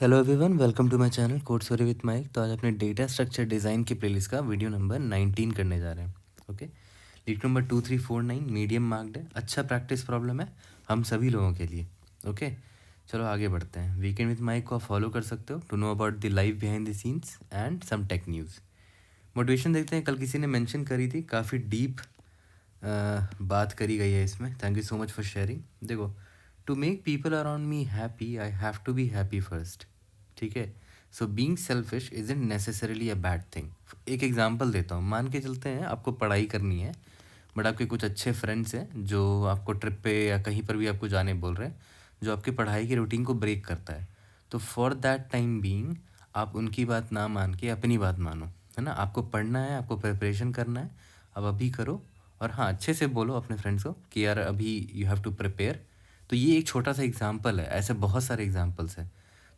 Hello everyone, welcome to my channel code story with Mike. तो आज अपने data structure design की playlist का वीडियो नंबर 19 करने जा रहे हैं। Okay, leet number 2349 medium marked है। अच्छा प्रैक्टिस प्रॉब्लम है हम सभी लोगों के लिए। ओके, चलो आगे बढ़ते हैं। वीकेंड विथ माइक को आप फॉलो कर सकते हो to know about the life behind the scenes and some tech news. Motivation देखते हैं, कल किसी ने मेंशन करी थी, काफ़ी डीप बात करी गई है इसमें। Thank you so much for sharing. देखो, to make people around me happy I have to be happy first. ठीक है, so being selfish isn't necessarily a bad thing. एक एग्जांपल देता हूँ, मान के चलते हैं आपको पढ़ाई करनी है, बट आपके कुछ अच्छे फ्रेंड्स हैं जो आपको ट्रिप पे या कहीं पर भी आपको जाने बोल रहे हैं, जो आपकी पढ़ाई की रूटीन को ब्रेक करता है। तो फॉर दैट टाइम बीइंग आप उनकी बात ना मान के अपनी बात मानो, है ना। आपको पढ़ना है, आपको प्रिपरेशन करना है, अब अभी करो। और हाँ, अच्छे से बोलो अपने फ्रेंड्स को कि यार अभी यू हैव टू प्रिपेयर। तो ये एक छोटा सा एग्जाम्पल है, ऐसे बहुत सारे एग्जाम्पल्स हैं।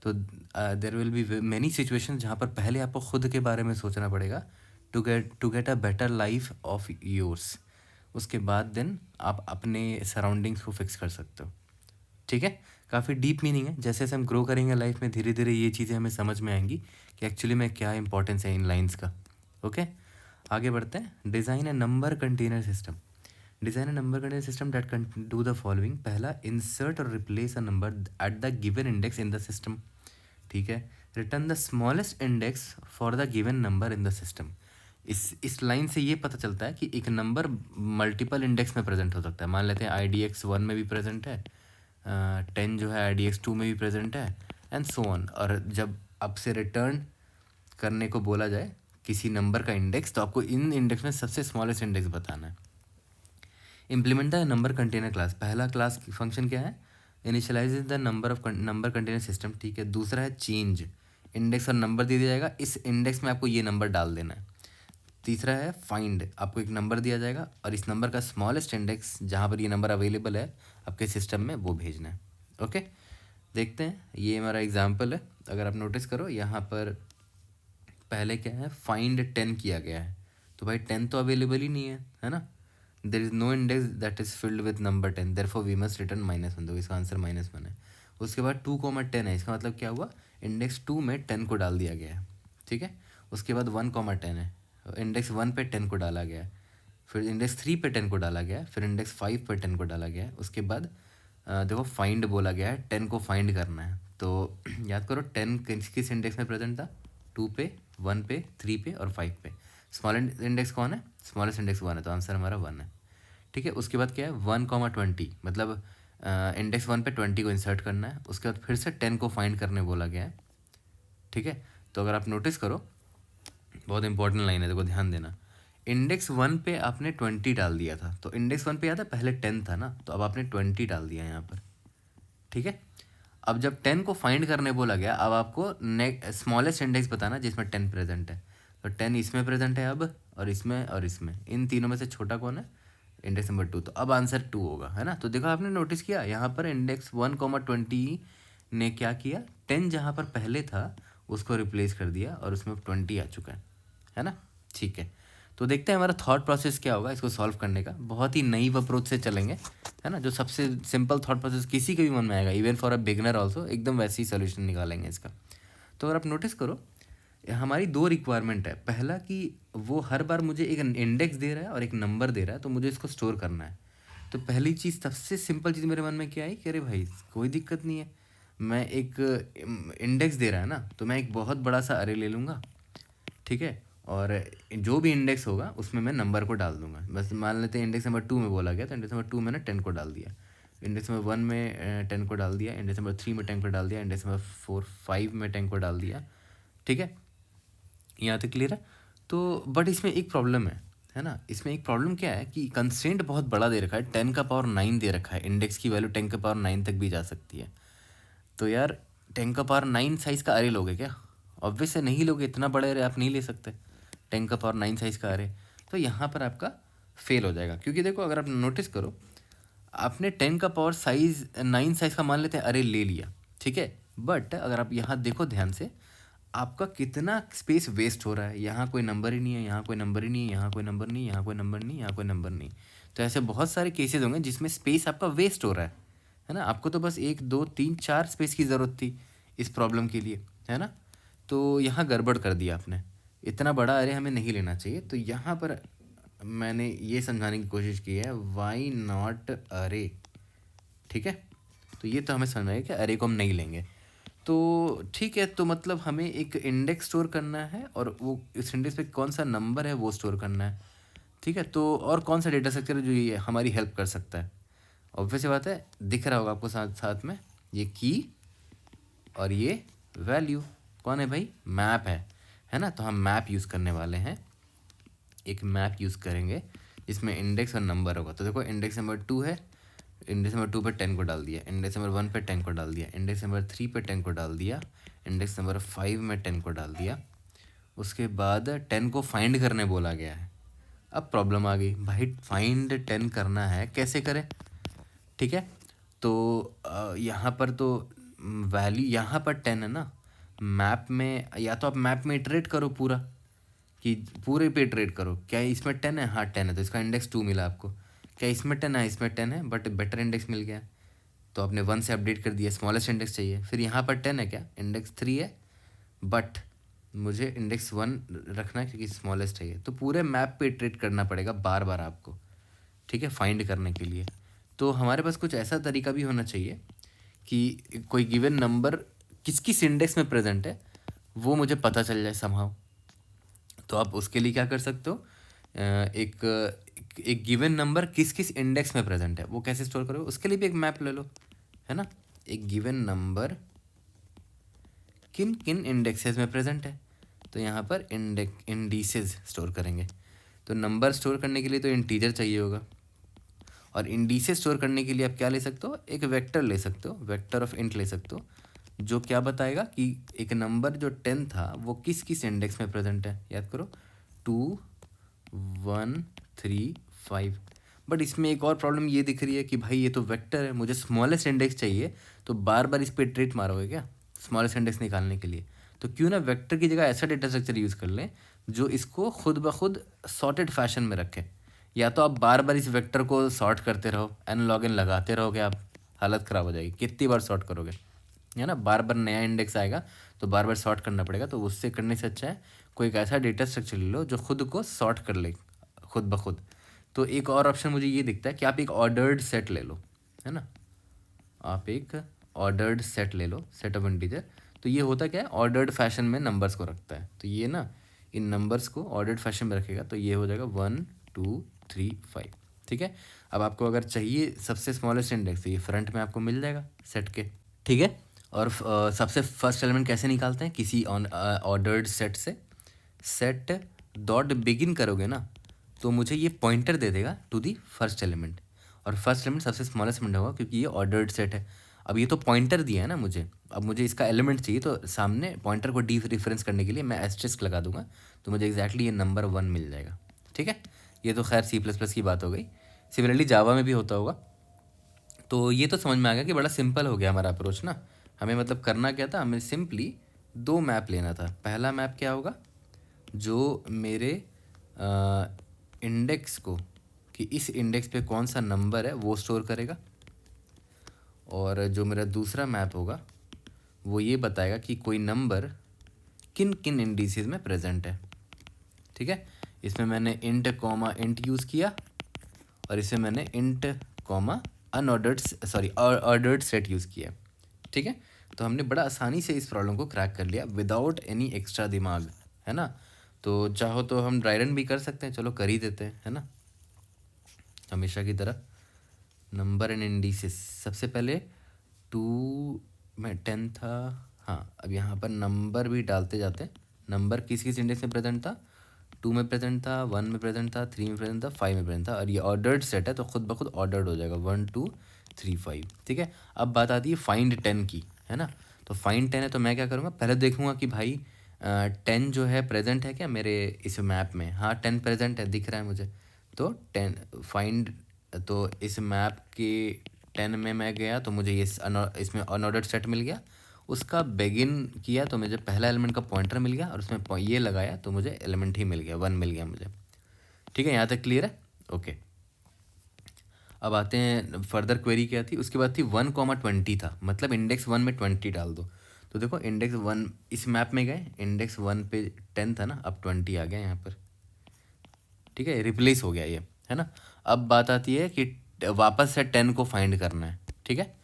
तो there will be many situation जहाँ पर पहले आपको खुद के बारे में सोचना पड़ेगा to get a better life of yours. उसके बाद देन आप अपने सराउंडिंग्स को फिक्स कर सकते हो। ठीक है, काफ़ी डीप मीनिंग है। जैसे जैसे हम ग्रो करेंगे लाइफ में, धीरे धीरे ये चीज़ें हमें समझ में आएंगी कि एक्चुअली में क्या इंपॉर्टेंस है इन लाइंस का। ओके, आगे बढ़ते हैं। Design A number container system. Design A number container system that can do the following. पहला, इंसर्ट और replace a number at the given index in the system. ठीक है, return the smallest index for the given number in the system. इस line से ये पता चलता है कि एक नंबर मल्टीपल इंडेक्स में प्रेजेंट हो सकता है। मान लेते हैं आई डी एक्स 1 में भी प्रेजेंट है, 10 जो है आई डी एक्स 2 में भी प्रेजेंट है, एंड सो ऑन। और जब आपसे रिटर्न करने को बोला जाए किसी नंबर का इंडेक्स, तो आपको इन इंडेक्स में सबसे स्मॉलेस्ट इंडेक्स बताना है। Implement the number container class. पहला क्लास फंक्शन क्या है? Initialise the number container system. ठीक है, दूसरा है चेंज। इंडेक्स और नंबर दे दिया जाएगा, इस इंडेक्स में आपको ये नंबर डाल देना है। तीसरा है फाइंड। आपको एक नंबर दिया जाएगा और इस नंबर का स्मॉलेस्ट इंडेक्स जहाँ पर ये नंबर अवेलेबल है आपके सिस्टम में, वो भेजना है। ओके, देखते हैं। ये हमारा एग्जाम्पल है। अगर आप नोटिस करो, यहाँ पर पहले क्या है, फाइंड 10 किया गया है। तो भाई 10 तो अवेलेबल ही नहीं है ना। There is no index that is filled with number 10, therefore we must return -1। तो इसका आंसर -1 है। उसके बाद 2, 10 है, इसका मतलब क्या हुआ, इंडेक्स 2 में 10 को डाल दिया गया है। ठीक है, उसके बाद 1, 10 है, इंडेक्स 1 पे 10 को डाला गया है, फिर इंडेक्स 3 पे 10 को डाला गया है, फिर इंडेक्स 5 पे 10 को डाला गया है। उसके बाद देखो फाइंड बोला गया है, 10 को फाइंड करना है। तो याद करो 10 किस किस इंडेक्स में प्रेजेंट था? 2 पे, 1 पे, 3 पे और 5 पे। स्मॉल इंडेक्स कौन है? स्मॉलेस्ट इंडेक्स 1 है, तो आंसर हमारा 1 है। ठीक है, उसके बाद क्या है, 1, 20, मतलब इंडेक्स 1 पे 20 को इंसर्ट करना है। उसके बाद फिर से 10 को फाइंड करने बोला गया है। ठीक है, तो अगर आप नोटिस करो, बहुत इंपॉर्टेंट लाइन है, देखो ध्यान देना। इंडेक्स 1 पे आपने 20 डाल दिया था, तो इंडेक्स 1 पे याद है पहले 10 था ना, तो अब आपने 20 डाल दिया यहाँ पर। ठीक है, अब जब 10 को फाइंड करने बोला गया, अब आपको स्मॉलेस्ट इंडेक्स बताना जिसमें 10 प्रेजेंट है। तो 10 इसमें प्रेजेंट है अब, और इसमें और इसमें, इन तीनों में से छोटा कौन है? Index number 2। तो अब आंसर 2 होगा, है ना। तो देखो आपने नोटिस किया यहाँ पर इंडेक्स 1, 20 ने क्या किया, 10 जहाँ पर पहले था उसको रिप्लेस कर दिया और उसमें 20 आ चुका है ना। ठीक है, तो देखते हैं हमारा थॉट प्रोसेस क्या होगा इसको सॉल्व करने का। बहुत ही नई अप्रोच से चलेंगे, है ना। जो सबसे सिंपल थॉट प्रोसेस किसी के भी मन में आएगा, even for a beginner also, एकदम वैसे ही सोल्यूशन निकालेंगे इसका। तो अगर आप नोटिस करो, हमारी दो रिक्वायरमेंट है। पहला कि वो हर बार मुझे एक इंडेक्स दे रहा है और एक नंबर दे रहा है, तो मुझे इसको स्टोर करना है। तो पहली चीज़, सबसे सिंपल चीज़ मेरे मन में क्या आई कि अरे भाई कोई दिक्कत नहीं है, मैं एक इंडेक्स दे रहा है ना, तो मैं एक बहुत बड़ा सा अरे ले लूँगा। ठीक है, और जो भी इंडेक्स होगा उसमें मैं नंबर को डाल दूंगा। बस मान लेते हैं इंडेक्स नंबर 2 में बोला गया, तो इंडेक्स नंबर 2 मैंने 10 को डाल दिया, इंडेक्स नंबर 1 में 10 को डाल दिया, इंडेक्स नंबर 3 में 10 को डाल दिया, इंडेक्स नंबर 4, 5 में 10 को डाल दिया। ठीक है, यहाँ तक क्लियर है। तो बट इसमें एक प्रॉब्लम है ना। इसमें एक प्रॉब्लम क्या है कि कंस्ट्रेंट बहुत बड़ा दे रखा है, 10 का पावर 9 दे रखा है, इंडेक्स की वैल्यू 10 का पावर 9 तक भी जा सकती है। तो यार 10 का पावर 9 साइज़ का अरे लोगे क्या? ऑब्वियस है नहीं लोगे, इतना बड़ा अरे आप नहीं ले सकते 10 का पावर 9 साइज़ का अरे। तो यहाँ पर आपका फेल हो जाएगा, क्योंकि देखो अगर आप नोटिस करो, आपने 10 का पावर 9 साइज़ का मान लेते हैं अरे ले लिया, ठीक है। बट अगर आप यहाँ देखो ध्यान से, आपका कितना स्पेस वेस्ट हो रहा है। यहाँ कोई नंबर ही नहीं है, यहाँ कोई नंबर ही नहीं है, यहाँ कोई नंबर नहीं, यहाँ कोई नंबर नहीं, यहाँ कोई नंबर नहीं। तो ऐसे बहुत सारे केसेस होंगे जिसमें स्पेस आपका वेस्ट हो रहा है ना। आपको तो बस 1, 2, 3, 4 स्पेस की ज़रूरत थी, इस प्रॉब्लम के लिए, है ना। तो यहाँ गड़बड़ कर दिया आपने, इतना बड़ा अरे हमें नहीं लेना चाहिए। तो यहाँ पर मैंने ये समझाने की कोशिश की है वाई नॉट अरे, ठीक है। तो ये तो हमें समझ में आया कि अरे को हम नहीं लेंगे। तो ठीक है, तो मतलब हमें एक इंडेक्स स्टोर करना है और वो इस इंडेक्स पे कौन सा नंबर है वो स्टोर करना है, ठीक है। तो और कौन सा डेटा स्ट्रक्चर है जो ये हमारी हेल्प कर सकता है? ऑब्वियस बात है, दिख रहा होगा आपको साथ साथ में ये की और ये वैल्यू कौन है भाई? मैप है ना। तो हम मैप यूज़ करने वाले हैं, एक मैप यूज़ करेंगे जिसमें इंडेक्स और नंबर होगा। तो देखो इंडेक्स नंबर 2 है, इंडेक्स नंबर 2 पे 10 को डाल दिया, इंडेक्स नंबर 1 पे 10 को डाल दिया, इंडेक्स नंबर 3 पे 10 को डाल दिया, इंडेक्स नंबर 5 में 10 को डाल दिया। उसके बाद 10 को फाइंड करने बोला गया है। अब प्रॉब्लम आ गई भाई, फाइंड 10 करना है, कैसे करें? ठीक है, तो यहाँ पर तो वैल्यू यहाँ पर 10 है ना, मैप में या तो आप मैप में इटरेट करो पूरा, कि पूरे पे इटरेट करो। क्या इसमें 10 है? हाँ 10 है, तो इसका इंडेक्स 2 मिला आपको। क्या इसमें 10 है? इसमें 10 है, बट बेटर इंडेक्स मिल गया, तो आपने 1 से अपडेट कर दिया, स्मॉलेस्ट इंडेक्स चाहिए। फिर यहाँ पर 10 है, क्या इंडेक्स 3 है, बट मुझे इंडेक्स 1 रखना है क्योंकि स्मॉलेस्ट है ये। तो पूरे मैप पे इटरेट करना पड़ेगा बार बार आपको, ठीक है, फाइंड करने के लिए। तो हमारे पास कुछ ऐसा तरीका भी होना चाहिए कि कोई गिवन नंबर किस किस इंडेक्स में प्रेजेंट है वो मुझे पता चल जाए समहाउ। तो आप उसके लिए क्या कर सकते हो, एक एक गिवन नंबर किस किस इंडेक्स में प्रेजेंट है वो कैसे स्टोर करोगे, उसके लिए भी एक मैप ले लो, है ना। एक गिवन नंबर किन किन इंडेक्सेस में प्रेजेंट है, तो यहाँ पर इंडिसेस स्टोर करेंगे। तो नंबर स्टोर करने के लिए तो इंटीजर चाहिए होगा, और इंडिसेस स्टोर करने के लिए आप क्या ले सकते हो, एक वेक्टर ले सकते हो, वेक्टर ऑफ इंट ले सकते हो, जो क्या बताएगा कि एक नंबर जो 10 था वो किस किस इंडेक्स में प्रेजेंट है। याद करो 2 1 3 5। बट इसमें एक और प्रॉब्लम ये दिख रही है कि भाई ये तो वेक्टर है, मुझे स्मॉलेस्ट इंडेक्स चाहिए, तो बार बार इस पर इटरेट मारोगे क्या स्मॉलेस्ट इंडेक्स निकालने के लिए? तो क्यों ना वेक्टर की जगह ऐसा डेटा स्ट्रक्चर यूज़ कर लें जो इसको खुद ब खुद सॉर्टेड फैशन में रखे। या तो आप बार बार इस वेक्टर को सॉर्ट करते रहो, एन लॉग इन लगाते रहोगे, आप हालत ख़राब हो जाएगी, कितनी बार सॉर्ट करोगे, है ना। बार बार नया इंडेक्स आएगा तो बार बार सॉर्ट करना पड़ेगा। तो उससे करने से अच्छा है कोई एक ऐसा डेटा स्ट्रक्चर ले लो जो खुद को सॉर्ट कर ले खुद ब खुद। तो एक और ऑप्शन मुझे ये दिखता है कि आप एक ऑर्डर्ड सेट ले लो, है ना। आप एक ऑर्डर्ड सेट ले लो, सेट ऑफ इंटीजर। तो ये होता क्या है, ऑर्डर्ड फैशन में नंबर्स को रखता है। तो ये ना इन नंबर्स को ऑर्डर्ड फैशन में रखेगा, तो ये हो जाएगा 1 2 3 5, ठीक है। अब आपको अगर चाहिए सबसे स्मॉलेस्ट इंडेक्स, तो ये फ्रंट में आपको मिल जाएगा सेट के, ठीक है। और सबसे फर्स्ट एलिमेंट कैसे निकालते हैं किसी ऑर्डर्ड सेट से? सेट डॉट बिगिन करोगे ना, तो मुझे ये पॉइंटर दे देगा टू दी फर्स्ट एलिमेंट, और फर्स्ट एलिमेंट सबसे स्मॉलेस्ट एलिमेंट होगा क्योंकि ये ऑर्डर्ड सेट है। अब ये तो पॉइंटर दिया है ना मुझे, अब मुझे इसका एलिमेंट चाहिए, तो सामने पॉइंटर को डी रेफरेंस करने के लिए मैं एस्टेरिस्क लगा दूंगा, तो मुझे एग्जैक्टली ये नंबर 1 मिल जाएगा, ठीक है। ये तो खैर C++ की बात हो गई, सिमिलरली जावा में भी होता होगा। तो ये तो समझ में आ गया कि बड़ा सिंपल हो गया हमारा अप्रोच ना। हमें मतलब करना क्या था, हमें सिंपली 2 मैप लेना था। पहला मैप क्या होगा, जो मेरे इंडेक्स को, कि इस इंडेक्स पे कौन सा नंबर है वो स्टोर करेगा, और जो मेरा दूसरा मैप होगा वो ये बताएगा कि कोई नंबर किन किन इंडिसेस में प्रेजेंट है, ठीक है। इसमें मैंने इंट कॉमा इंट यूज़ किया, और इसमें मैंने int comma ordered set use किया, ठीक है। तो हमने बड़ा आसानी से इस प्रॉब्लम को क्रैक कर लिया विदाउट एनी एक्स्ट्रा दिमाग, है ना। तो चाहो तो हम ड्राई रन भी कर सकते हैं, चलो कर ही देते हैं, है ना, हमेशा की तरह। नंबर एंड इंडिसेस, सबसे पहले 2 में 10 था, हाँ अब यहाँ पर नंबर भी डालते जाते हैं। नंबर किस किस इंडेक्स में प्रेजेंट था, 2 में प्रेजेंट था, 1 में प्रेजेंट था, 3 में प्रेजेंट था, 5 में प्रेजेंट था, और ये ऑर्डर्ड सेट है तो खुद ब खुद ऑर्डर्ड हो जाएगा 1 2 3 5, ठीक है। अब बात आती है फाइंड 10 की, है ना। तो फाइंड 10 है, तो मैं क्या करूँगा, पहले देखूँगा कि भाई 10 जो है प्रेजेंट है क्या मेरे इस मैप में। हाँ 10 प्रेजेंट है, दिख रहा है मुझे, तो 10 फाइंड। तो इस मैप के 10 में मैं गया तो मुझे ये इसमें अनऑर्डर्ड सेट मिल गया, उसका बिगिन किया तो मुझे पहला एलिमेंट का पॉइंटर मिल गया, और उसमें ये लगाया तो मुझे एलिमेंट ही मिल गया, 1 मिल गया मुझे, ठीक है। यहाँ तक क्लियर है, ओके। अब आते हैं फर्दर क्वेरी क्या थी, उसके बाद थी 1 20 था, मतलब इंडेक्स 1 में 20 डाल दो। तो देखो इंडेक्स 1 इस मैप में गए, इंडेक्स 1 पे 10 था ना, अब 20 आ गया यहाँ पर, ठीक है, रिप्लेस हो गया ये, है ना। अब बात आती है कि वापस से 10 को फाइंड करना है, ठीक है।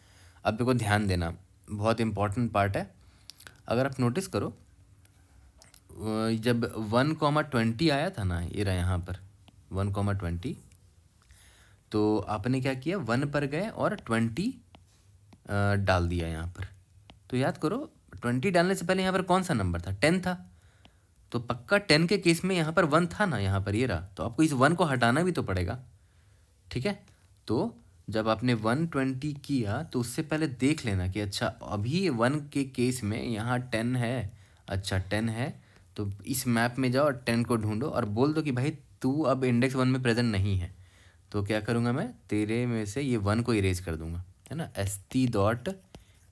अब देखो ध्यान देना, बहुत इंपॉर्टेंट पार्ट है। अगर आप नोटिस करो, जब 1,20 आया था ना, ये रहा यहाँ पर 1,20, तो आपने क्या किया, 1 पर गए और 20 डाल दिया यहाँ पर। तो याद करो 20 डालने से पहले यहाँ पर कौन सा नंबर था, 10 था। तो पक्का 10 के केस में यहाँ पर 1 था ना, यहाँ पर ये रहा, तो आपको इस 1 को हटाना भी तो पड़ेगा, ठीक है। तो जब आपने 120 किया तो उससे पहले देख लेना कि अच्छा अभी 1 के केस में यहाँ 10 है, अच्छा 10 है, तो इस मैप में जाओ और 10 को ढूंढो और बोल दो कि भाई तू अब इंडेक्स 1 में प्रेजेंट नहीं है। तो क्या करूँगा मैं, तेरे में से ये 1 को इरेज कर दूंगा, है ना।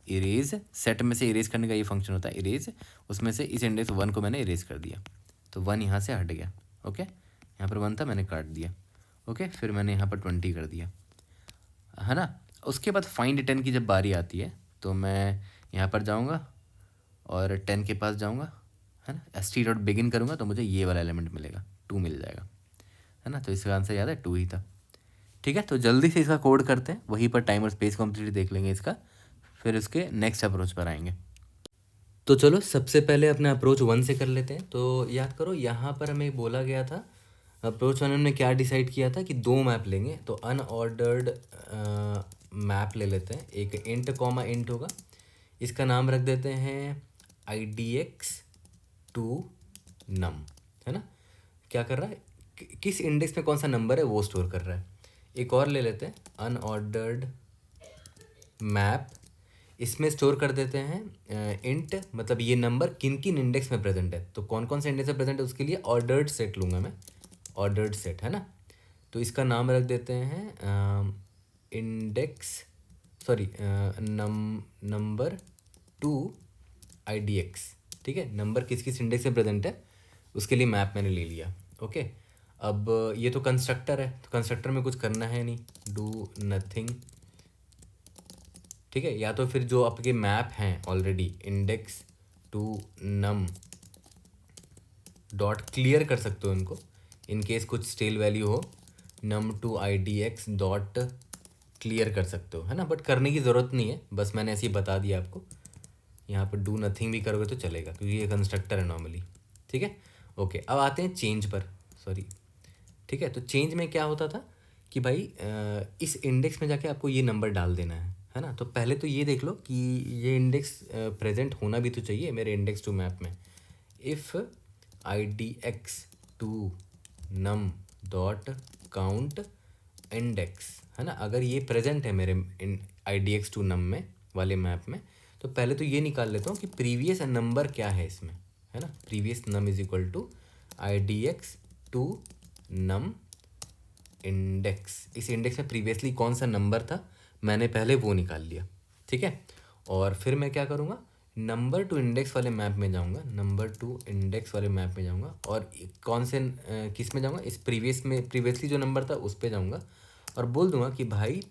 st.इरेज, सेट में से इरेज करने का ये फंक्शन होता है इरेज, उसमें से इस इंडेक्स 1 को मैंने इरेज कर दिया, तो 1 यहाँ से हट गया, ओके। यहाँ पर 1 था, मैंने काट दिया, ओके। फिर मैंने यहाँ पर 20 कर दिया, है ना। उसके बाद फाइंड 10 की जब बारी आती है तो मैं यहाँ पर जाऊँगा और 10 के पास जाऊँगा, है ना, st.begin करूँगा तो मुझे ये वाला एलिमेंट मिलेगा, 2 मिल जाएगा, है ना। तो इसका आंसर याद है 2 ही था, ठीक है। तो जल्दी से इसका कोड करते हैं, वहीं पर टाइम और स्पेस कॉम्प्लीट देख लेंगे इसका, फिर उसके नेक्स्ट अप्रोच पर आएंगे। तो चलो सबसे पहले अपना अप्रोच 1 से कर लेते हैं। तो याद करो यहाँ पर हमें बोला गया था, अप्रोच 1 हमने क्या डिसाइड किया था कि 2 मैप लेंगे। तो अनऑर्डर्ड मैप ले लेते हैं, एक इंट कॉमा इंट होगा, इसका नाम रख देते हैं idx टू नम, है ना। क्या कर रहा है, किस इंडेक्स में कौन सा नंबर है वो स्टोर कर रहा है। एक और ले लेते हैं अनऑर्डर्ड मैप, इसमें स्टोर कर देते हैं इंट, मतलब ये नंबर किन किन इंडेक्स में प्रेजेंट है, तो कौन कौन से इंडेक्स में प्रेजेंट है उसके लिए ऑर्डर्ड सेट लूँगा मैं, ऑर्डर्ड सेट, है ना। तो इसका नाम रख देते हैं index sorry number two idx, ठीक है। नंबर किस किस इंडेक्स में प्रेजेंट है उसके लिए मैप मैंने ले लिया, ओके। अब ये तो कंस्ट्रक्टर है, तो कंस्ट्रक्टर में कुछ करना है नहीं, डू नथिंग, ठीक है। या तो फिर जो आपके मैप हैं already index to num dot clear कर सकते हो इनको, इन केस कुछ स्टेल वैल्यू हो, num to idx dot clear कर सकते हो, है ना। बट करने की ज़रूरत नहीं है, बस मैंने ऐसे ही बता दिया आपको। यहाँ पर डू नथिंग भी करोगे तो चलेगा क्योंकि ये कंस्ट्रक्टर है नॉर्मली, ठीक है, ओके। अब आते हैं चेंज पर, सॉरी, ठीक है। तो चेंज में क्या होता था कि भाई इस इंडेक्स में जाके आपको ये नंबर डाल देना है ना। तो पहले तो ये देख लो कि ये इंडेक्स प्रेजेंट होना भी तो चाहिए मेरे इंडेक्स टू मैप में। If idx to num dot count index, है ना, अगर ये प्रेजेंट है मेरे idx टू नम में वाले मैप में, तो पहले तो ये निकाल लेता हूँ कि प्रीवियस नंबर क्या है इसमें, है ना। Previous num is equal to idx to num index, इस इंडेक्स में प्रीवियसली कौन सा नंबर था मैंने पहले वो निकाल लिया, ठीक है। और फिर मैं क्या करूँगा, नंबर टू इंडेक्स वाले मैप में जाऊँगा, नंबर टू इंडेक्स वाले मैप में जाऊँगा और कौन से किस में जाऊँगा, इस प्रीवियसली जो नंबर था उस पर जाऊँगा और बोल दूँगा कि भाई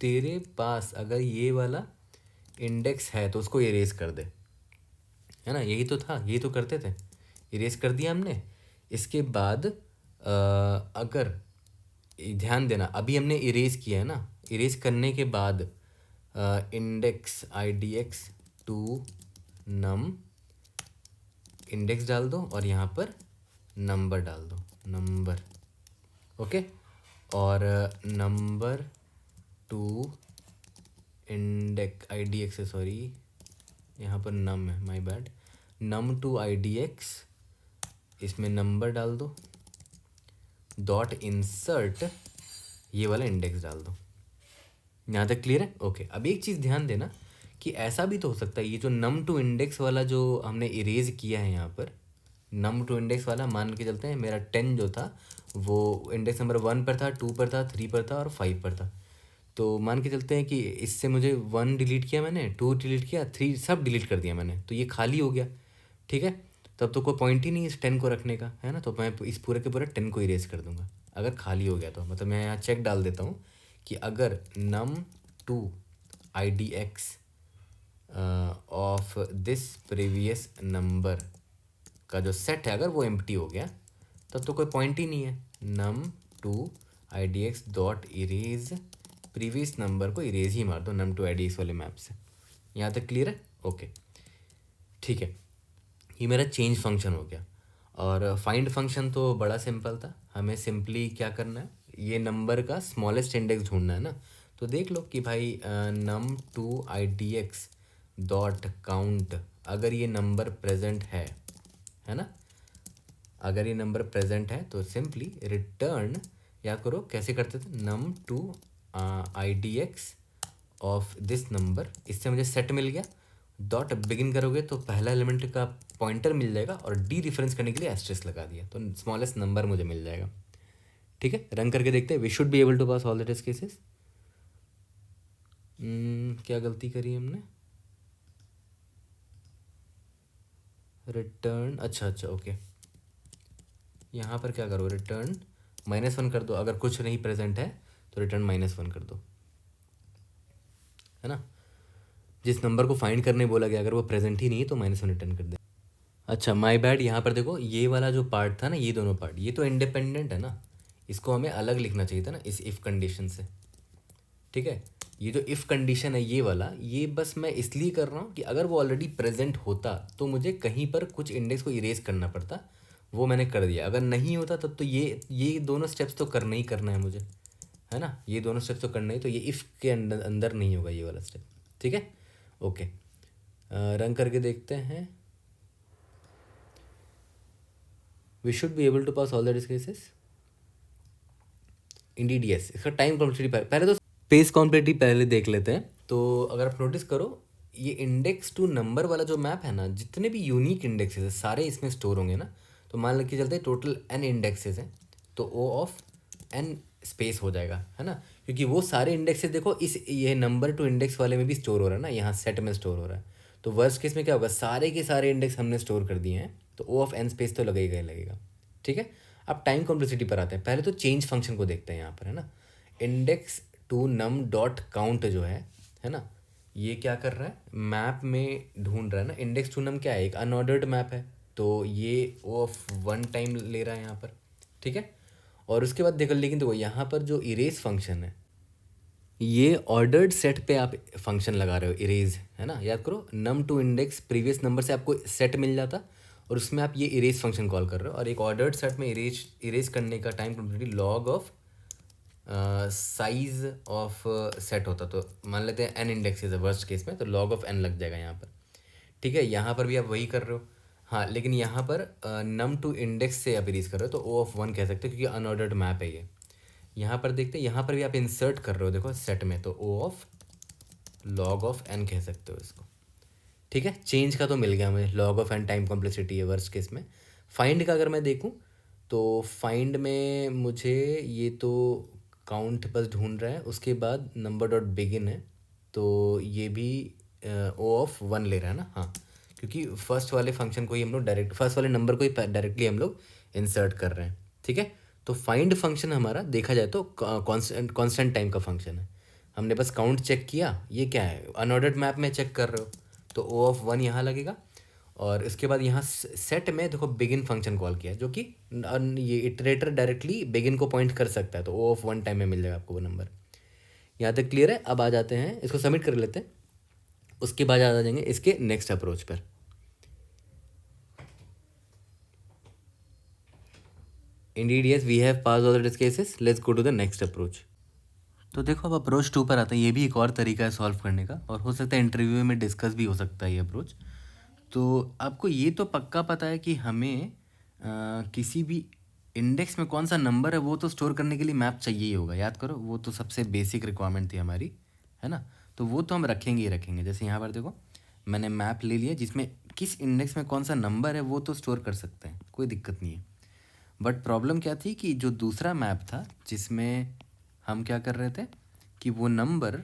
तेरे पास अगर ये वाला इंडेक्स है तो उसको इरेज कर दे, है ना। यही तो था, यही तो करते थे, इरेज कर दिया हमने। इसके बाद अगर ध्यान देना, अभी हमने इरेज किया है ना, इरेज करने के बाद index idx to num index डाल दो और यहाँ पर नंबर डाल दो, नंबर, ओके। और नंबर टू इंडेक्स idx है, सॉरी यहाँ पर नम है, my bad, num to idx, इसमें नंबर डाल दो डॉट इंसर्ट ये वाला इंडेक्स डाल दो। यहाँ तक क्लियर है, ओके। अब एक चीज़ ध्यान देना कि ऐसा भी तो हो सकता है, ये जो नम टू इंडेक्स वाला जो हमने इरेज किया है यहाँ पर, नम टू इंडेक्स वाला मान के चलते हैं मेरा 10 जो था वो इंडेक्स नंबर 1 पर था, 2 पर था, 3 पर था और 5 पर था। तो मान के चलते हैं कि इससे मुझे 1 डिलीट किया मैंने, 2 डिलीट किया, 3 सब डिलीट कर दिया मैंने, तो ये खाली हो गया, ठीक है। तब तो कोई पॉइंट ही नहीं इस 10 को रखने का, है ना। तो मैं इस पूरे के पूरे 10 को इरेज कर दूंगा अगर खाली हो गया तो, मतलब मैं यहाँ चेक डाल देता हूँ कि अगर num to idx of this previous number का जो सेट है अगर वो एम्प्टी हो गया तब तो कोई पॉइंट ही नहीं है। Num to I D X dot erase previous number को इरेज ही मार दो num to I D X वाले मैप से। यहाँ तक क्लियर है? ओके ठीक है, ये मेरा चेंज फंक्शन हो गया। और फाइंड फंक्शन तो बड़ा सिंपल था, हमें सिंपली क्या करना है, ये नंबर का स्मॉलेस्ट इंडेक्स ढूंढना है ना। तो देख लो कि भाई num to I D X dot count, अगर ये नंबर प्रेजेंट है ना, अगर ये नंबर प्रेजेंट है तो सिंपली रिटर्न या करो, कैसे करते थे, num to I D X of this number, इससे मुझे सेट मिल गया। डॉट बिगिन करोगे तो पहला एलिमेंट का पॉइंटर मिल जाएगा और डी रिफरेंस करने के लिए एस्टेरिस्क लगा दिया तो स्मॉलेस्ट नंबर मुझे मिल जाएगा। ठीक है, रन करके देखते हैं। We should be able to pass all the test cases. क्या गलती करी हमने, रिटर्न, अच्छा ओके, यहाँ पर क्या करो, रिटर्न -1 कर दो, अगर कुछ नहीं प्रेजेंट है तो रिटर्न -1 कर दो, है ना। जिस नंबर को फाइंड करने बोला गया अगर वो प्रेजेंट ही नहीं है तो -1 रिटर्न कर दे। अच्छा माय बैड, यहाँ पर देखो ये वाला जो पार्ट था ना, ये दोनों पार्ट ये तो इंडिपेंडेंट है ना, इसको हमें अलग लिखना चाहिए था ना इस इफ़ कंडीशन से। ठीक है, ये जो इफ़ कंडीशन है ये वाला, ये बस मैं इसलिए कर रहा हूँ कि अगर वो ऑलरेडी प्रेजेंट होता तो मुझे कहीं पर कुछ इंडेक्स को इरेज करना पड़ता, वो मैंने कर दिया। अगर नहीं होता तब तो ये दोनों स्टेप्स तो करना ही करना है मुझे, है ना, ये दोनों स्टेप्स तो करना ही, तो ये इफ़ के अंदर नहीं होगा ये वाला स्टेप। ठीक है, ओके, रन करके देखते हैं। We should be able to pass all the test cases. Indeed yes, इसका टाइम कॉम्प्लेक्सिटी पहले तो स्पेस कॉम्प्लेक्सिटी पहले देख लेते हैं। तो अगर आप नोटिस करो ये इंडेक्स टू नंबर वाला जो मैप है ना, जितने भी यूनिक इंडेक्सेस है सारे इसमें स्टोर होंगे ना। तो मान के चलते टोटल n इंडेक्सेस हैं तो ओ ऑफ n स्पेस हो जाएगा, है ना, क्योंकि वो सारे इंडेक्सेस देखो इस ये नंबर टू इंडेक्स वाले में भी स्टोर हो रहा है ना, यहाँ सेट में स्टोर हो रहा है। तो वर्स्ट केस में क्या होगा, सारे के सारे इंडेक्स हमने स्टोर कर दिए हैं तो ओ ऑफ n स्पेस तो लगेगा ही लगेगा। ठीक है, अब टाइम कॉम्प्लेक्सिटी पर आते हैं। पहले तो चेंज फंक्शन को देखते हैं यहाँ पर, है ना। Index to num dot count जो है ना, ये क्या कर रहा है, मैप में ढूंढ रहा है ना। इंडेक्स टू नम क्या है, एक अनऑर्डर्ड मैप है तो ये ओ ऑफ 1 टाइम ले रहा है यहाँ पर। ठीक है, और उसके बाद देखो, लेकिन देखो यहाँ पर जो इरेज फंक्शन है, ये ऑर्डर्ड सेट पे आप फंक्शन लगा रहे हो इरेज, है ना। याद करो num to index previous number से आपको सेट मिल जाता और उसमें आप ये इरेज फंक्शन कॉल कर रहे हो, और एक ऑर्डर्ड सेट में इरेज करने का time completely log of size of set होता। तो मान लेते हैं n इंडेक्सेस है वर्स्ट केस में, तो लॉग ऑफ n लग जाएगा यहाँ पर। ठीक है, यहाँ पर भी आप वही कर रहे हो, हाँ, लेकिन यहाँ पर नम टू इंडेक्स से आप इरेज कर रहे हो तो ओ ऑफ 1 कह सकते हो क्योंकि अनऑर्डर्ड मैप है ये। यहाँ पर देखते हैं, यहाँ पर भी आप इंसर्ट कर रहे हो देखो सेट में, तो O of log of n कह सकते हो इसको। ठीक है, चेंज का तो मिल गया हमें, log of n time complexity है वर्स्ट केस में। फाइंड का अगर मैं देखूँ तो फाइंड में मुझे ये तो काउंट बस ढूंढ रहा है, उसके बाद नंबर डॉट बिगिन है तो ये भी ओ ऑफ 1 ले रहा है ना, हाँ, क्योंकि फर्स्ट वाले फंक्शन को ही हम लोग डायरेक्ट, फर्स्ट वाले नंबर को ही डायरेक्टली हम लोग इंसर्ट कर रहे हैं। ठीक है, तो फाइंड फंक्शन हमारा देखा जाए तो कांस्टेंट टाइम का फंक्शन है। हमने बस काउंट चेक किया, ये क्या है, अनऑर्डर्ड मैप में चेक कर रहे हो तो ओ ऑफ 1 यहाँ लगेगा। और इसके बाद यहाँ सेट में देखो बिगिन फंक्शन कॉल किया जो कि ये इटरेटर डायरेक्टली बिगिन को पॉइंट कर सकता है, तो ओ ऑफ 1 टाइम में मिल जाएगा आपको वो नंबर। यहाँ तक क्लियर है? अब आ जाते हैं, इसको सबमिट कर लेते हैं, उसके बाद आ जाएंगे इसके नेक्स्ट अप्रोच पर। Indeed yes, we have pass all the test cases, let's go to the next approach. तो देखो अब अप्रोच 2 पर आता है। ये भी एक और तरीका है सॉल्व करने का, और हो सकता है इंटरव्यू में डिस्कस भी हो सकता है ये अप्रोच। तो आपको ये तो पक्का पता है कि हमें किसी भी इंडेक्स में कौन सा नंबर है वो तो स्टोर करने के लिए मैप चाहिए ही होगा। याद करो, वो तो सबसे बेसिक रिक्वायरमेंट थी हमारी, है ना। तो वो तो हम रखेंगे ही रखेंगे। जैसे यहाँ पर देखो मैंने मैप ले लिया जिसमें किस इंडेक्स में कौन सा नंबर है वो तो स्टोर कर सकते हैं, कोई दिक्कत नहीं है। बट प्रॉब्लम क्या थी कि जो दूसरा मैप था जिसमें हम क्या कर रहे थे कि वो नंबर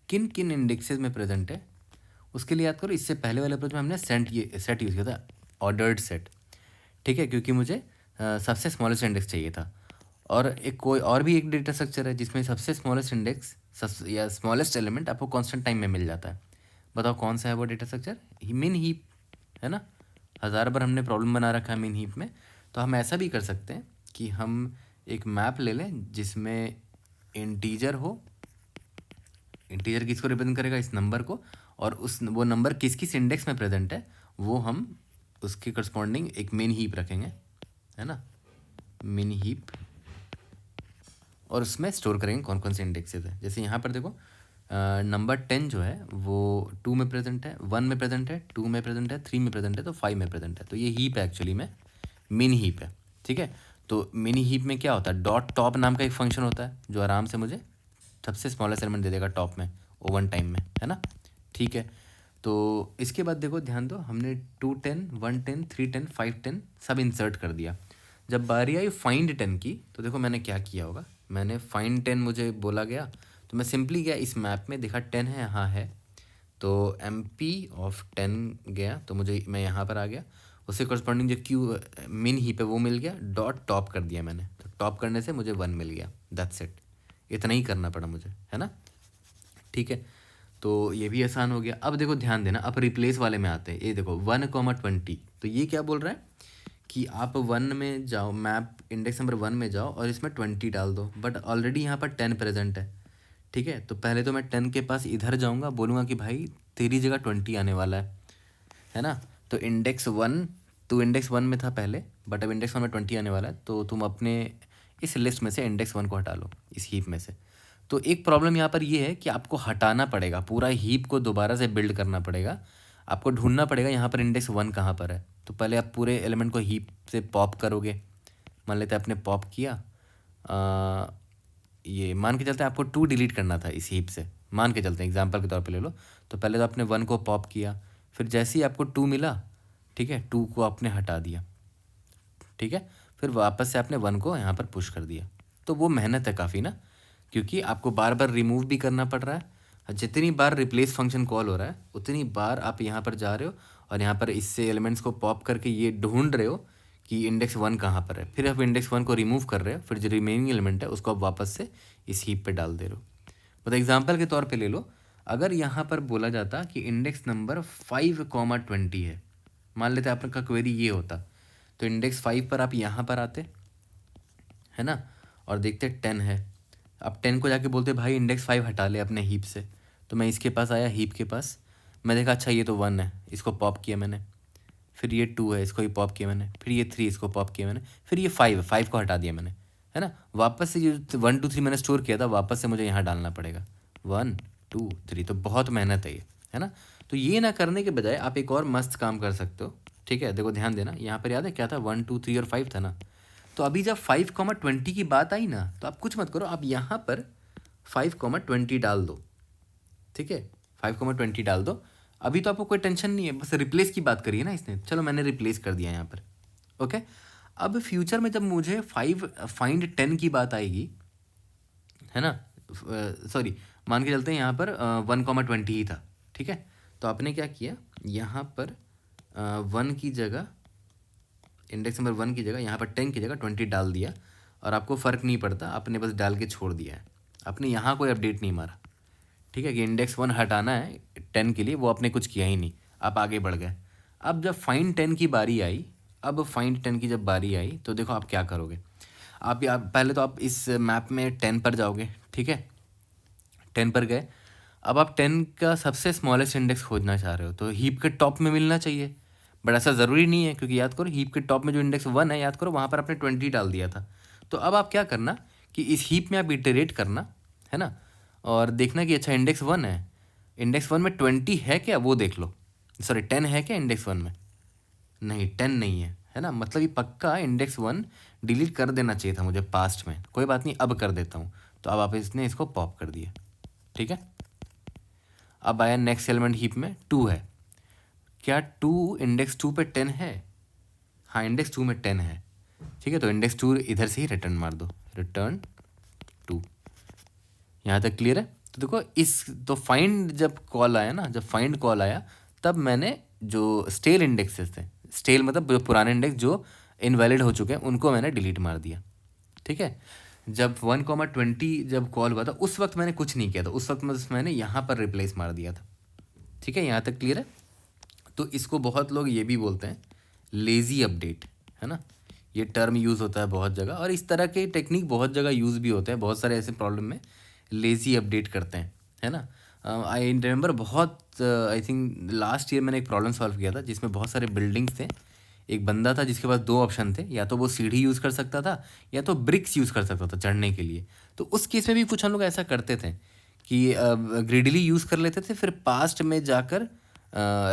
किन किन इंडेक्सेस में प्रेजेंट है, उसके लिए याद करो इससे पहले वाले अप्रोच में हमने सेट यूज़ किया था, ऑर्डर्ड सेट। ठीक है, क्योंकि मुझे सबसे स्मॉलेस्ट इंडेक्स चाहिए था। और एक कोई और भी एक डेटा स्ट्रक्चर है जिसमें सबसे स्मॉलेस्ट इंडेक्स या स्मॉलेस्ट एलिमेंट आपको कांस्टेंट टाइम में मिल जाता है। बताओ कौन सा है वो डेटा स्ट्रक्चर? मिन हीप, है ना। 1000 बार हमने प्रॉब्लम बना रखा है मिन हीप में। तो हम ऐसा भी कर सकते हैं कि हम एक मैप ले लें जिसमें इंटीजर हो। इंटीजर किसको रिप्रेजेंट करेगा? इस नंबर को। और वो नंबर किस किस इंडेक्स में प्रेजेंट है वो हम उसके करस्पॉन्डिंग एक मिन हीप रखेंगे, है ना, मिन हीप। और उसमें स्टोर करेंगे कौन कौन से इंडेक्सेस है। जैसे यहाँ पर देखो नंबर 10 जो है वो 2 में प्रेजेंट है, 1 में प्रेजेंट है, 2 में प्रेजेंट है, 3 में प्रेजेंट है, तो 5 में प्रेजेंट है। तो ये हीप है एक्चुअली में, मिन हीप है। ठीक है, तो मिनी हीप में क्या होता है? डॉट टॉप नाम का एक फंक्शन होता है जो आराम से मुझे सबसे स्मॉलेस्ट एलिमेंट दे देगा टॉप में ओवन टाइम में, है ना। ठीक है, तो इसके बाद देखो ध्यान दो, हमने 2 10 1 10 3 10 5 10 सब इंसर्ट कर दिया। जब बारी आई फाइंड 10 की तो देखो मैंने क्या किया होगा। मैंने फाइंड 10 मुझे बोला गया तो मैं सिंपली गया इस मैप में, देखा 10 है, हाँ है, तो एम पी ऑफ 10 गया तो मुझे मैं यहाँ पर आ गया। उससे करस्पॉन्डिंग जो क्यू मिन ही पे वो मिल गया, डॉट टॉप कर दिया मैंने, तो टॉप करने से मुझे 1 मिल गया। दैट्स इट, इतना ही करना पड़ा मुझे, है ना। ठीक है, तो ये भी आसान हो गया। अब देखो ध्यान देना, अब रिप्लेस वाले में आते हैं। ये देखो 1,20, तो ये क्या बोल रहा है कि आप 1 में जाओ, मैप इंडेक्स नंबर 1 में जाओ और इसमें 20 डाल दो, बट ऑलरेडी यहाँ पर 10 प्रेजेंट है। ठीक है, तो पहले तो मैं 10 के पास इधर जाऊँगा, बोलूँगा कि भाई तेरी जगह 20 आने वाला है ना। तो इंडेक्स 1, तो इंडेक्स 1 में था पहले, बट अब इंडेक्स 1 में 20 आने वाला है, तो तुम अपने इस लिस्ट में से इंडेक्स 1 को हटा लो, इस हीप में से। तो एक प्रॉब्लम यहाँ पर ये है कि आपको हटाना पड़ेगा, पूरा हीप को दोबारा से बिल्ड करना पड़ेगा। आपको ढूंढना पड़ेगा यहाँ पर इंडेक्स 1 कहाँ पर है। तो पहले आप पूरे एलिमेंट को हीप से पॉप करोगे। मान लेते हैं आपने पॉप किया, ये मान के चलते हैं आपको 2 डिलीट करना था इस हीप से, मान के चलते हैं एग्जांपल के तौर पे ले लो। तो पहले तो आपने 1 को पॉप किया, फिर जैसे ही आपको 2 मिला, ठीक है, 2 को आपने हटा दिया, ठीक है, फिर वापस से आपने 1 को यहाँ पर पुश कर दिया। तो वो मेहनत है काफ़ी ना, क्योंकि आपको बार बार रिमूव भी करना पड़ रहा है। जितनी बार रिप्लेस फंक्शन कॉल हो रहा है उतनी बार आप यहाँ पर जा रहे हो और यहाँ पर इससे एलिमेंट्स को पॉप करके ये ढूंढ रहे हो कि इंडेक्स 1 कहाँ पर है। फिर आप इंडेक्स 1 को रिमूव कर रहे हो, फिर जो रिमेनिंग एलिमेंट है उसको आप वापस से इस हीप पे डाल दे रहे हो। मतलब एग्जाम्पल के तौर पे ले लो, अगर यहाँ पर बोला जाता कि इंडेक्स नंबर 5,20 है, मान लेते आपका क्वेरी ये होता, तो इंडेक्स 5 पर आप यहाँ पर आते, है ना, और देखते 10 है। अब 10 को जाके बोलते भाई इंडेक्स 5 हटा ले अपने हीप से। तो मैं इसके पास आया, हीप के पास, मैं देखा अच्छा ये तो 1 है, इसको पॉप किया मैंने। फिर ये 2 है, इसको ही पॉप किया मैंने। फिर ये 3, इसको पॉप किया मैंने। फिर ये 5 है, 5 को हटा दिया मैंने, है ना। वापस से जो 1 2 3 मैंने स्टोर किया था वापस से मुझे यहाँ डालना पड़ेगा 1 2 3। तो बहुत मेहनत है ये, है ना। तो ये ना करने के बजाय आप एक और मस्त काम कर सकते हो। ठीक है, देखो ध्यान देना, यहाँ पर याद है क्या था, 1 2 3 और 5 था ना। तो अभी जब 5,20 की बात आई ना, तो आप कुछ मत करो, आप यहाँ पर 5,20 डाल दो। ठीक है, 5,20 डाल दो। अभी तो आपको कोई टेंशन नहीं है, बस रिप्लेस की बात करी है ना इसने, चलो मैंने रिप्लेस कर दिया यहाँ पर। ओके, अब फ्यूचर में जब मुझे फाइंड 10 की बात आएगी, है ना, सॉरी मान के चलते हैं यहाँ पर 1,20 ही था। ठीक है, तो आपने क्या किया, यहाँ पर 1 की जगह, इंडेक्स नंबर 1 की जगह यहाँ पर 10 की जगह 20 डाल दिया, और आपको फ़र्क नहीं पड़ता, आपने बस डाल के छोड़ दिया है, आपने यहाँ कोई अपडेट नहीं मारा। ठीक है, कि इंडेक्स 1 हटाना है 10 के लिए, वो आपने कुछ किया ही नहीं, आप आगे बढ़ गए। अब जब फाइंड 10 की बारी आई, अब फाइंड 10 की जब बारी आई तो देखो आप क्या करोगे। आप पहले तो आप इस मैप में 10 पर जाओगे, ठीक है, 10 पर गए। अब आप 10 का सबसे स्मॉलेस्ट इंडेक्स खोजना चाह रहे हो, तो हीप के टॉप में मिलना चाहिए, बट ऐसा ज़रूरी नहीं है, क्योंकि याद करो हीप के टॉप में जो इंडेक्स 1 है, याद करो वहाँ पर आपने 20 डाल दिया था। तो अब आप क्या करना कि इस हीप में आप इटरेट करना, है ना, और देखना कि अच्छा इंडेक्स 1 है, इंडेक्स 1 में 20 है क्या वो देख लो, सॉरी 10 है क्या इंडेक्स 1 में, नहीं 10 नहीं है ना, मतलब ये पक्का इंडेक्स 1 डिलीट कर देना चाहिए था मुझे पास्ट में, कोई बात नहीं अब कर देता हूँ। तो अब आप इसने इसको पॉप कर दिया, ठीक है। अब आया नेक्स्ट एलिमेंट हीप में 2 है, क्या 2 इंडेक्स 2 पे 10 है, हाँ इंडेक्स 2 में 10 है, ठीक है, तो इंडेक्स 2 इधर से ही रिटर्न मार दो, रिटर्न 2। यहाँ तक क्लियर है। तो देखो इस, तो फाइंड जब कॉल आया ना, जब फाइंड कॉल आया तब मैंने जो स्टेल इंडेक्सेस थे, स्टेल मतलब जो पुराने इंडेक्स जो इनवैलिड हो चुके हैं उनको मैंने डिलीट मार दिया, ठीक है। जब 1,20 जब कॉल हुआ था उस वक्त मैंने कुछ नहीं किया था, उस वक्त मैंने यहाँ पर रिप्लेस मार दिया था, ठीक है, यहाँ तक क्लियर है। तो इसको बहुत लोग ये भी बोलते हैं लेज़ी अपडेट, है ना, ये टर्म यूज़ होता है बहुत जगह, और इस तरह के टेक्निक बहुत जगह यूज़ भी होते हैं, बहुत सारे ऐसे प्रॉब्लम में लेज़ी अपडेट करते हैं, है ना। आई रिमेंबर बहुत आई थिंक लास्ट ईयर मैंने एक प्रॉब्लम सॉल्व किया था जिसमें बहुत सारे बिल्डिंग्स थे। एक बंदा था जिसके पास 2 ऑप्शन थे, या तो वो सीढ़ी यूज़ कर सकता था या तो ब्रिक्स यूज़ कर सकता था चढ़ने के लिए। तो उस केस में भी कुछ हम लोग ऐसा करते थे कि ग्रिडली यूज़ कर लेते थे, फिर पास्ट में जाकर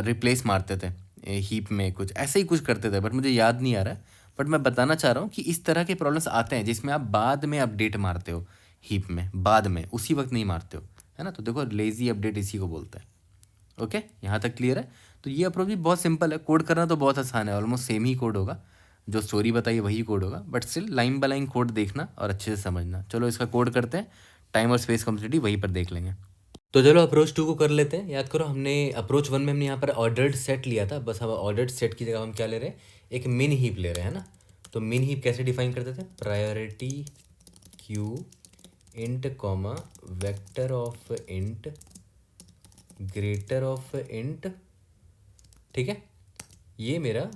रिप्लेस मारते थे हीप में, कुछ ऐसे ही कुछ करते थे, बट मुझे याद नहीं आ रहा है। बट मैं बताना चाह रहा हूँ कि इस तरह के प्रॉब्लम्स आते हैं जिसमें आप बाद में अपडेट मारते हो हीप में, बाद में, उसी वक्त नहीं मारते हो, है ना। तो देखो लेज़ी अपडेट इसी को बोलते हैं। ओके, यहाँ तक क्लियर है। तो ये अप्रोच भी बहुत सिंपल है, कोड करना तो बहुत आसान है, ऑलमोस्ट सेम ही कोड होगा, जो स्टोरी बताइए वही कोड होगा, but still line by line code देखना और अच्छे से समझना। चलो इसका कोड करते हैं, टाइम और स्पेस कॉम्प्लेक्सिटी वहीं पर देख लेंगे। तो चलो अप्रोच 2 को कर लेते हैं। याद करो हमने अप्रोच 1 में हमने यहाँ पर ऑर्डर्ड सेट लिया था, बस हम ऑर्डर्ड सेट की जगह हम क्या ले रहे हैं, एक मिन हीप ले रहे हैं ना। तो मिन हीप कैसे डिफाइन करते थे, priority queue int comma vector of int greater of int, ठीक है। ये मेरा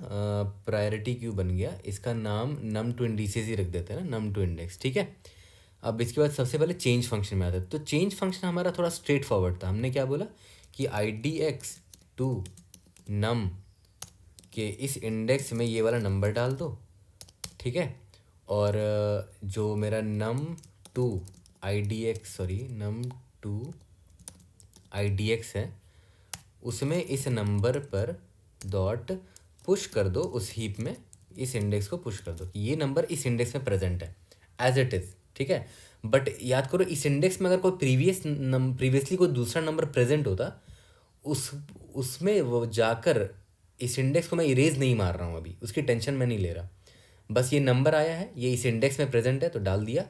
प्रायोरिटी क्यू बन गया, इसका नाम num टू इंडिसेस ही रख देते हैं ना, num टू इंडेक्स, ठीक है। अब इसके बाद सबसे पहले चेंज फंक्शन में आता है। तो चेंज फंक्शन हमारा थोड़ा स्ट्रेट फॉरवर्ड था, हमने क्या बोला कि आई डी एक्स टू नम के इस इंडेक्स में ये वाला नंबर डाल दो, ठीक है। और जो मेरा num to I D X, sorry num to I D X है, उसमें इस नंबर पर डॉट पुश कर दो, उस हीप में इस इंडेक्स को पुश कर दो, ये नंबर इस इंडेक्स में प्रेजेंट है एज इट इज़, ठीक है। बट याद करो इस इंडेक्स में अगर कोई प्रीवियसली कोई दूसरा नंबर प्रेजेंट होता, उसमें वो जाकर इस इंडेक्स को मैं इरेज नहीं मार रहा हूँ अभी, उसकी टेंशन मैं नहीं ले रहा। बस ये नंबर आया है, ये इस इंडेक्स में प्रेजेंट है तो डाल दिया,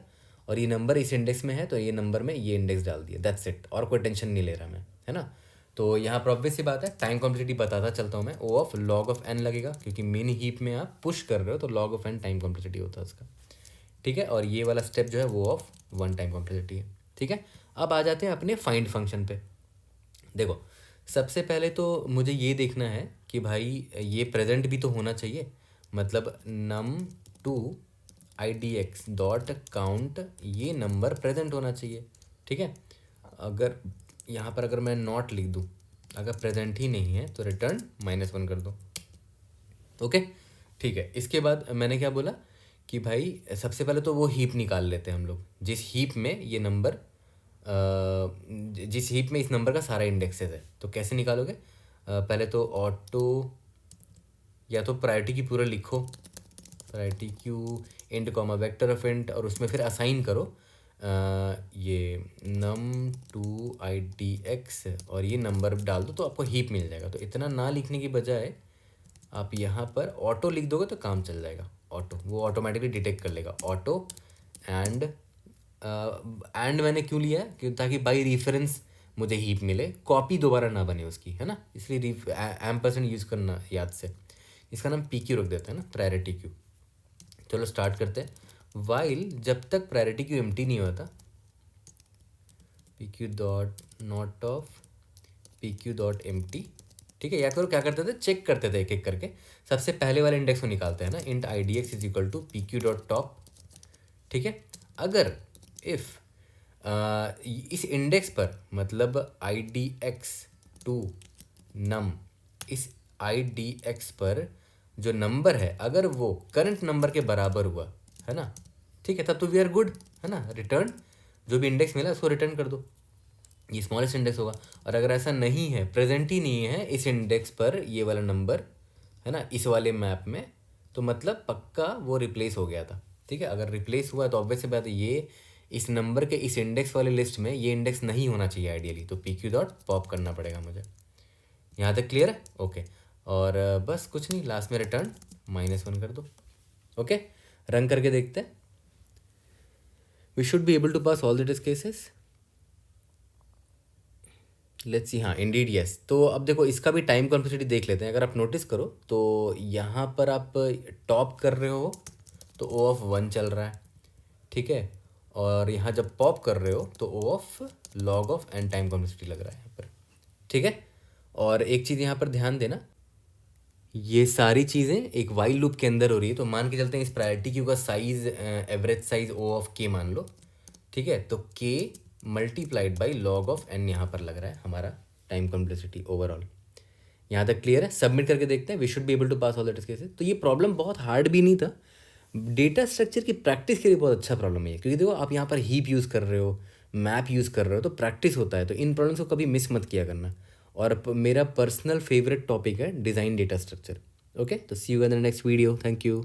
और ये नंबर इस इंडेक्स में है तो ये नंबर में ये इंडेक्स डाल दिया, दैट्स इट, और कोई टेंशन नहीं ले रहा मैं, है ना। तो यहाँ पर ऑब्वियस सी बात है, टाइम कॉम्प्लेक्सिटी बताता चलता हूँ मैं, ओ ऑफ लॉग ऑफ एन लगेगा, क्योंकि मेन हीप में आप पुश कर रहे हो तो log of N time complexity होता है उसका, ठीक है। और ये वाला स्टेप जो है वो ऑफ 1 टाइम कॉम्प्लेक्सिटी है, ठीक है। अब आ जाते हैं अपने फाइंड फंक्शन पे। देखो सबसे पहले तो मुझे ये देखना है कि भाई ये प्रेजेंट भी तो होना चाहिए, मतलब num to I D X dot count, ये नंबर प्रेजेंट होना चाहिए, ठीक है। अगर यहाँ पर अगर मैं नॉट लिख दूँ, अगर प्रेजेंट ही नहीं है तो रिटर्न -1 कर दो, ओके, ठीक है। इसके बाद मैंने क्या बोला कि भाई सबसे पहले तो वो हीप निकाल लेते हैं हम लोग, जिस हीप में ये नंबर जिस हीप में इस नंबर का सारा इंडेक्सेस है। तो कैसे निकालोगे, पहले तो ऑटो या तो प्रायोरिटी की पूरा लिखो, priority queue int comma vector of int, और उसमें फिर असाइन करो ये num to I D X, और ये नंबर डाल दो तो आपको हीप मिल जाएगा। तो इतना ना लिखने की बजाय आप यहाँ पर ऑटो लिख दोगे तो काम चल जाएगा, ऑटो वो ऑटोमेटिकली डिटेक्ट कर लेगा, ऑटो एंड मैंने क्यों लिया है कि ताकि बाई रेफरेंस मुझे हीप मिले, कॉपी दोबारा ना बने उसकी, है ना, इसलिए एम्परसेंड यूज़ करना याद से। इसका नाम पी क्यू रख देते हैं ना, प्रायोरिटी क्यू। चलो स्टार्ट करते हैं। वाइल जब तक प्रायोरिटी क्यू एम्प्टी नहीं होता, P Q dot not of P Q dot empty, ठीक है। याद करो क्या करते थे, चेक करते थे एक एक करके, सबसे पहले वाले इंडेक्स को निकालते हैं ना, int I D X is equal to P Q dot top, ठीक है। अगर इफ़ इस इंडेक्स पर, मतलब I D X to num, इस आई डी एक्स पर जो नंबर है अगर वो करंट नंबर के बराबर हुआ, है ना, ठीक है, तब तो वी आर गुड, है ना। रिटर्न जो भी इंडेक्स मिला उसको रिटर्न कर दो, ये स्मॉलेस्ट इंडेक्स होगा। और अगर ऐसा नहीं है, प्रेजेंट ही नहीं है इस इंडेक्स पर ये वाला नंबर, है ना, इस वाले मैप में, तो मतलब पक्का वो रिप्लेस हो गया था, ठीक है। अगर रिप्लेस हुआ तो ऑब्वियस सी बात है ये इस नंबर के इस इंडेक्स वाले लिस्ट में ये इंडेक्स नहीं होना चाहिए आइडियली, तो पी क्यू डॉट पॉप करना पड़ेगा मुझे। यहाँ तक क्लियर है, ओके। और बस कुछ नहीं, लास्ट में रिटर्न -1 कर दो, ओके। रन करके देखते हैं, we should be able to pass all the test cases, let's see, हाँ इंडीड यस। तो अब देखो इसका भी टाइम कॉम्प्लेक्सिटी देख लेते हैं। अगर आप नोटिस करो तो यहाँ पर आप टॉप कर रहे हो तो ओ ऑफ 1 चल रहा है, ठीक है। और यहाँ जब पॉप कर रहे हो तो O of log of N time complexity लग रहा है यहाँ पर, ठीक है। और एक चीज़ यहाँ पर ध्यान देना, ये सारी चीज़ें एक वाइल लूप के अंदर हो रही है। तो मान के चलते हैं इस प्रायोरिटी क्यू का size average size O of K मान लो, ठीक है। तो K multiplied by log of n यहाँ पर लग रहा है हमारा टाइम कॉम्प्लेक्सिटी ओवरऑल। यहाँ तक क्लियर है? सबमिट करके देखते हैं, we should be able to pass all the test cases. तो ये प्रॉब्लम बहुत हार्ड भी नहीं था, डेटा स्ट्रक्चर की प्रैक्टिस के लिए बहुत अच्छा प्रॉब्लम है ये, क्योंकि देखो आप यहाँ पर हीप यूज़ कर रहे हो, मैप यूज़ कर रहे हो, तो प्रैक्टिस होता है। तो इन प्रॉब्लम्स को कभी मिस मत किया करना। और मेरा पर्सनल फेवरेट टॉपिक है डिज़ाइन डेटा स्ट्रक्चर। ओके, तो see you in the next video. Thank you.